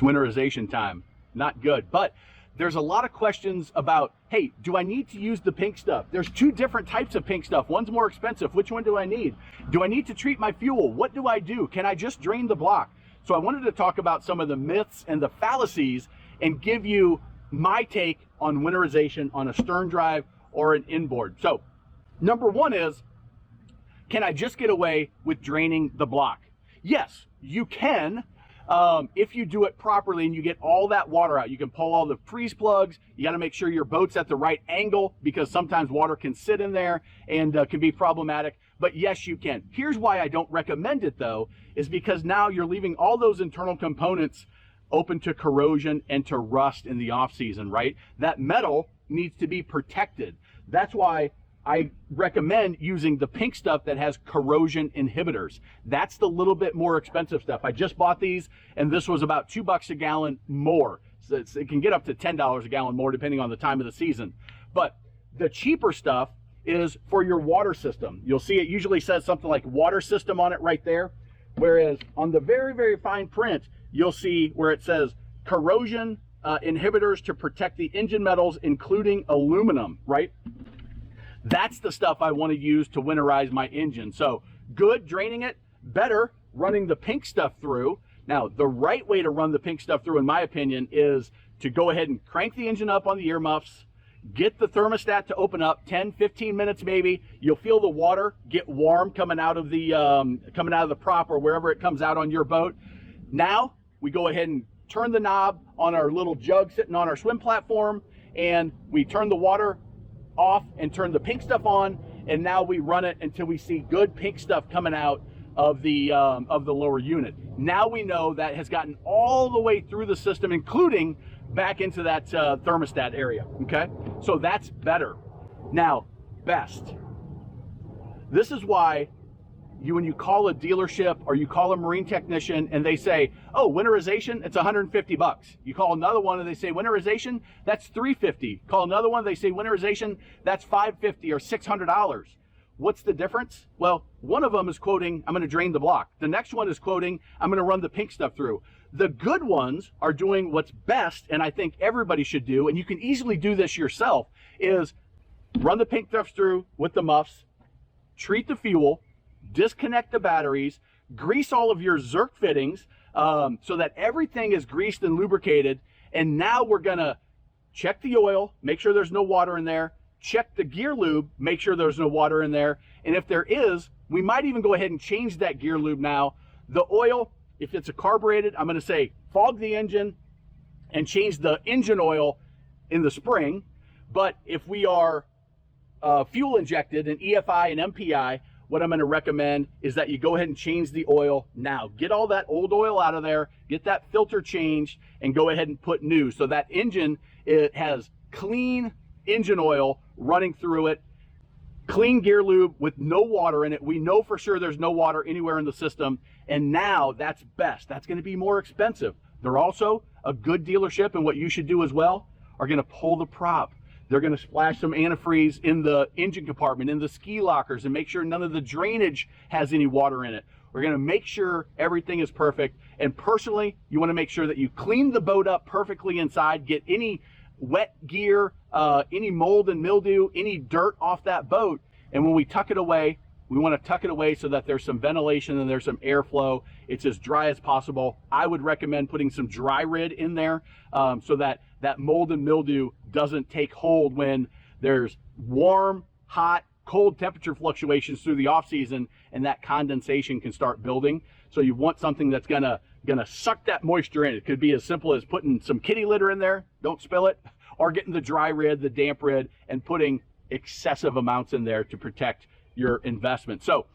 winterization time. Not good. But there's a lot of questions about, hey, do I need to use the pink stuff? There's two different types of pink stuff. One's more expensive. Which one do I need? Do I need to treat my fuel? What do I do? Can I just drain the block? So I wanted to talk about some of the myths and the fallacies and give you my take on winterization on a stern drive or an inboard. So number one is, can I just get away with draining the block? Yes, you can. If you do it properly and you get all that water out. You can pull all the freeze plugs. You got to make sure your boat's at the right angle, because sometimes water can sit in there and can be problematic. But yes, you can. Here's why I don't recommend it, though, is because now you're leaving all those internal components open to corrosion and to rust in the off season, right? That metal needs to be protected. That's why I recommend using the pink stuff that has corrosion inhibitors. That's the little bit more expensive stuff. I just bought these, and this was about $2 a gallon more. So it can get up to $10 a gallon more depending on the time of the season. But the cheaper stuff is for your water system. You'll see it usually says something like water system on it right there. Whereas on the very, very fine print, you'll see where it says corrosion inhibitors to protect the engine metals, including aluminum, right? That's the stuff I want to use to winterize my engine. So good draining it, better running the pink stuff through. Now, the right way to run the pink stuff through, in my opinion, is to go ahead and crank the engine up on the earmuffs, get the thermostat to open up 10, 15 minutes maybe. You'll feel the water get warm coming out of the prop or wherever it comes out on your boat. Now, we go ahead and turn the knob on our little jug sitting on our swim platform, and we turn the water off and turn the pink stuff on, and now we run it until we see good pink stuff coming out of the lower unit. Now we know that has gotten all the way through the system, including back into that thermostat area. Okay, so that's better. Now, best. This is why when you call a dealership or you call a marine technician and they say, oh, winterization, it's $150. You call another one and they say winterization, that's $350. Call another one, they say winterization, that's $550 or $600. What's the difference? Well, one of them is quoting, I'm going to drain the block. The next one is quoting, I'm going to run the pink stuff through. The good ones are doing what's best, and I think everybody should do, and you can easily do this yourself, is run the pink stuff through with the muffs, treat the fuel, disconnect the batteries, grease all of your Zerk fittings so that everything is greased and lubricated. And now we're gonna check the oil, make sure there's no water in there, check the gear lube, make sure there's no water in there. And if there is, we might even go ahead and change that gear lube now. The oil, if it's a carbureted, I'm gonna say fog the engine and change the engine oil in the spring. But if we are fuel injected in EFI and MPI, what I'm going to recommend is that you go ahead and change the oil now. Get all that old oil out of there, get that filter changed, and go ahead and put new. So that engine, it has clean engine oil running through it, clean gear lube with no water in it. We know for sure there's no water anywhere in the system, and now that's best. That's going to be more expensive. They're also a good dealership, and what you should do as well are going to pull the prop. They're going to splash some antifreeze in the engine compartment, in the ski lockers, and make sure none of the drainage has any water in it. We're going to make sure everything is perfect. And personally, you want to make sure that you clean the boat up perfectly inside, get any wet gear, any mold and mildew, any dirt off that boat. And when we tuck it away, we want to tuck it away so that there's some ventilation and there's some airflow. It's as dry as possible. I would recommend putting some dry rid in there so that that mold and mildew doesn't take hold when there's warm, hot, cold temperature fluctuations through the off season, and that condensation can start building. So you want something that's gonna suck that moisture in. It could be as simple as putting some kitty litter in there, don't spill it, or getting the dry rid, the damp rid, and putting excessive amounts in there to protect your investment. So